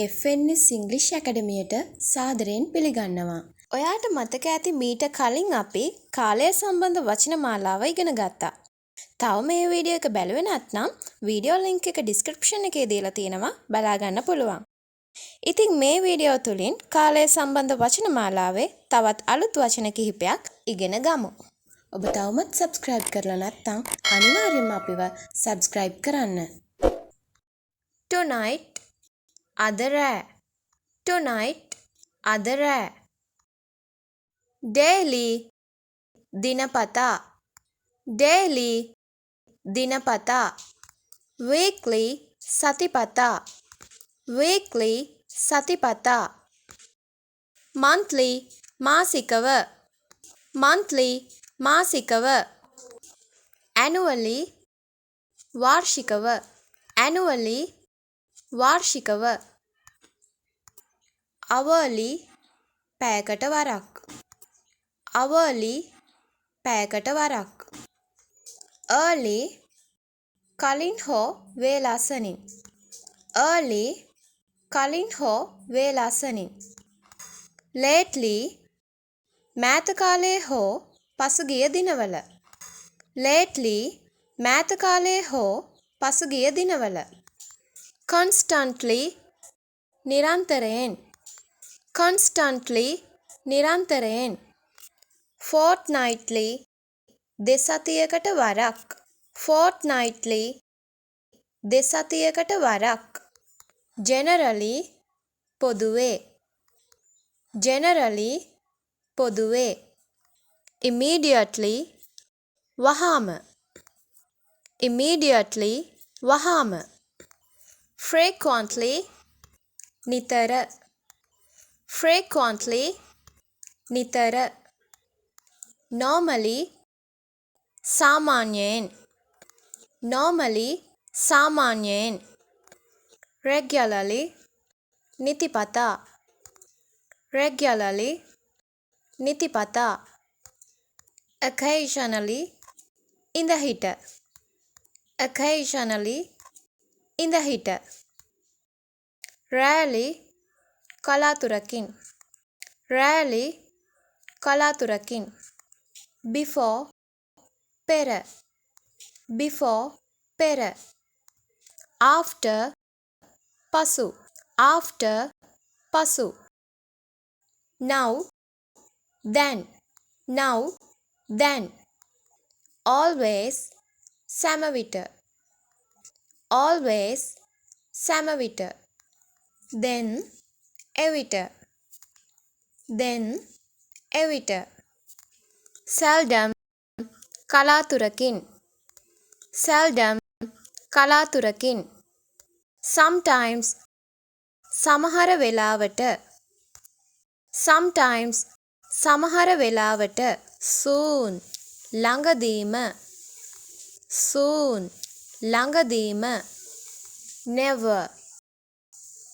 FNS ඉංග්‍රීසි ඇකඩමියට සාදරයෙන් පිළිගන්නවා. ඔයාට මතක ඇති මීට කලින් අපි කාලය සම්බන්ධ වචන මාලාව ඉගෙන ගත්තා. තව මේ වීඩියෝ එක බැලුවේ නැත්නම් වීඩියෝ ලින්ක් එක ඩිස්ක්‍රිප්ෂන් එකේ දීලා තියෙනවා බලා ගන්න පුළුවන්. ඉතින් මේ වීඩියෝ තුලින් කාලය සම්බන්ධ වචන මාලාවේ තවත් අලුත් වචන කිහිපයක් ඉගෙන ගමු. ඔබ තවමත් subscribe කරලා නැත්නම් අනිවාර්යයෙන්ම අපිව subscribe කරන්න. Tonight අද රෑ. Tonight අද රෑ. Daily දිනපතා. Daily දිනපතා. Weekly සතිපතා. Weekly සතිපතා. Monthly මාසිකව. Monthly මාසිකව. Annually වාර්ෂිකව. Annually වාර්ෂිකව. Hourly පැයකට වරක්. Hourly පැයකට වරක්. Early කලින් හෝ වේලාසනින්. Early කලින් හෝ වේලාසනින්. Lately මෑත කාලයේ හෝ පසුගිය දිනවල. Lately මෑත කාලයේ හෝ පසුගිය දිනවල. Constantly නිරන්තරයෙන්. Constantly නිරන්තරයෙන්. Fortnightly දෙසතියකට වරක්. Fortnightly දෙසතියකට වරක්. Generally පොදුවේ. Generally පොදුවේ. Immediately වහාම. Immediately වහාම. Frequently නිතර. Frequently නිතර. Normally සාමාන්‍යයෙන්. Normally සාමාන්‍යයෙන්. Regularly නිතිපතා. Regularly නිතිපතා. Occasionally ඉඳහිට. Occasionally ඉඳහිට. Rarely කලාතුරකින්. Rarely කලාතුරකින්. Before පෙර. Before පෙර. After පසු. After පසු. Now then. Now then. Always සෑම විට. Always සෑම විට. Then එවිට. Then එවිට. Seldom කලාතුරකින්. Seldom කලාතුරකින්. Sometimes සමහර වෙලාවට. Sometimes සමහර වෙලාවට. Soon ළඟදීම. Soon ළඟදීම. Never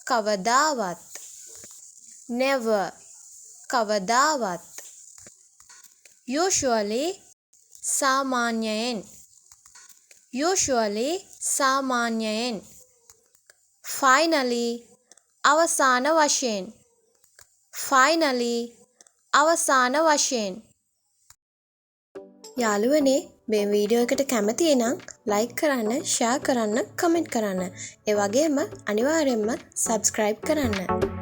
කවදාවත්. Never කවදාවත්. Usually සාමාන්‍යයෙන්. Usually සාමාන්‍යයෙන්. Finally අවසාන වශයෙන්. Finally අවසාන වශයෙන්. යාළුවනේ මේ වීඩියෝ එකට කැමති නම් ලයික් කරන්න, ෂෙයා කරන්න, කමෙන්ට් කරන්න. ඒ වගේම අනිවාර්යයෙන්ම subscribe කරන්න.